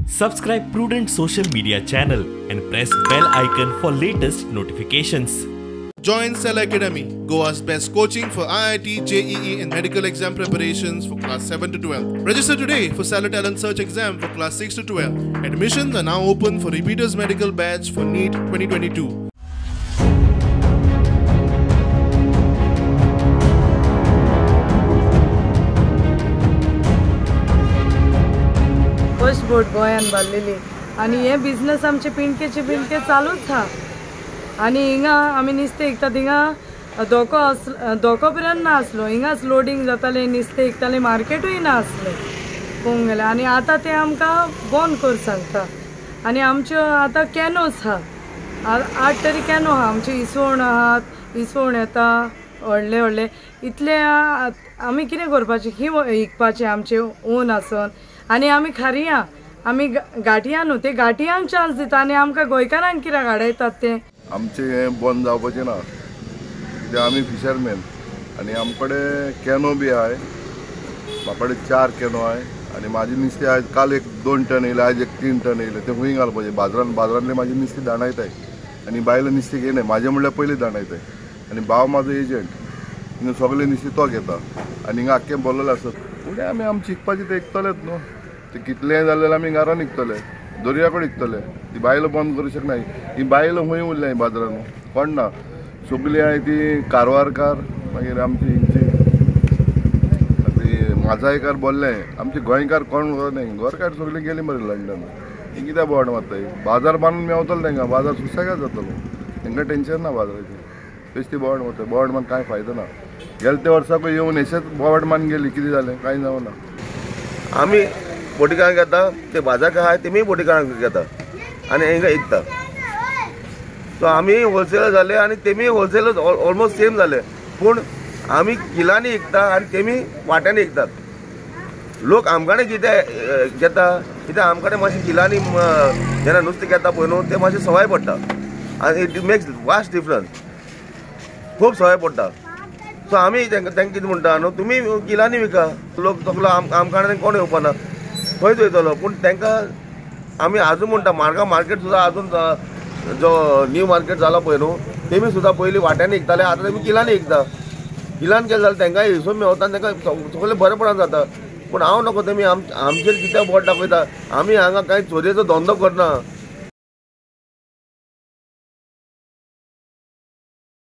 Subscribe Prudent social media channel and press bell icon for latest notifications. Join Cell Academy, Goa's best coaching for IIT, JEE and medical exam preparations for class 7 to 12. Register today for Cell Talent Search exam for class 6 to 12. Admissions are now open for repeaters medical batch for NEET 2022. First बोट गोंयान बांदलेली आनी हे business आमचे पिणके चालूच आहा आनी हिंगा आमी नुस्तें विकतात हिंगा धोको पर्यंत ना आसलो हिंगाच लोडिंग जातालें नुस्तें विकतालें मार्केटूय ना आसलें पळोवंक गेल्यार आनी आतां ते आमकां बंद कर सांगता आनी आमच्यो आतां कॅनोस आहा 8 तरी कॅनो आहा आमचे इसवण आहात इसवण येता व्हडले इतले आमी कितें करपाचें ही विकपाचें आमचें ओन आसन आनी आमी खारयां आमी गांठयां न्हू ते गांठयांक चान्स दिता आनी आमकां गोंयकारांक कित्याक आडयतात ते आमचें हें बंद जावपाचें ना कित्याक आमी फिशरमॅन आनी आमचे कडेन कॅनो बी आहाय म्हाका कडेन 4 कॅनो आहाय आनी म्हाजें नुस्तें आयज काल एक 2 टन येयलें आयज एक 3 टन येयलें तें खंय घालपाचें बाजारांतलें म्हाजें नुस्तें दांडायताय आनी बायलां नुस्तें घेयनाय म्हाजें म्हणल्यार पयलीं दांडायताय आनी भाव म्हाजो एजंट हिंगा सगळें नुस्तें तो घेता आनी हिंगा आख्खें बोल्लेलें आसत फुडें आमी शिकपाचें तें विकतलेच न्हू ते कितलें जाल्यार आमी घरान विकतले दर्या कडेन विकतले ती बायलां बंद करूं शकनाय ही बायलां खंय उरल्या बाजारान कोण ना सगळीं हांय ती कारवारकार मागीर आमची हिंची ती माजायकार बोल्ले आमचे गोंयकार कोण न्ही गोरकार सगळीं गेलीं मरे लंडन ही कित्याक बोवाड मारताय बाजार बांदून मेवतलो तांकां बाजार सुसेगाद जातलो तांकां टेंशन ना बाजाराचें बेश्टी बोवाड मारताय बोवाड मान कांय फायदो ना गेल्या त्या वर्साक येवन हेचेच बोवाड मान गेली कितें जालें कांय जावना आमी बोटीकारांक घेता ते बाजार आहाय तेमी बोटीकारांक घेता आनी हिंगा विकता सो आमी होलसेलर जाले आनी तेमी होलसेलर ऑलमोस्ट सेम जाले पूण आमी किलांनी विकता आनी तेमी वाट्यांनी विकतात लोक आमकां कितें घेता कित्याक आमकां मातशें किलांनी जेन्ना नुस्तें घेता पळय न्हू तें मातशें सवाय पडटा आनी इट मेक्स वास्ट डिफरन्स खूब सवाय पडटा सो आमी तांकां कितें म्हणटा न्हू तुमी किलांनी विका लोक तकलो आमकां कोण येवपाना खंयच वयतलो पूण तांकां आमी आजून म्हणटा मार्केट सुद्दां आजून जो न्यू मार्केट जाला पळय न्हू तेमी सुद्दां पयलीं वाट्यांनी विकताले आतां तेमी किलांनी विकता किलान केलें जाल्यार तांकांय हिशोब मेवता आनी तांकां सगळें बरेंपणान जाता पूण हांव नको तेमी आमचेर कित्याक बोट दाखयता आमी हांगा कांय चोरयेचो धंदो करना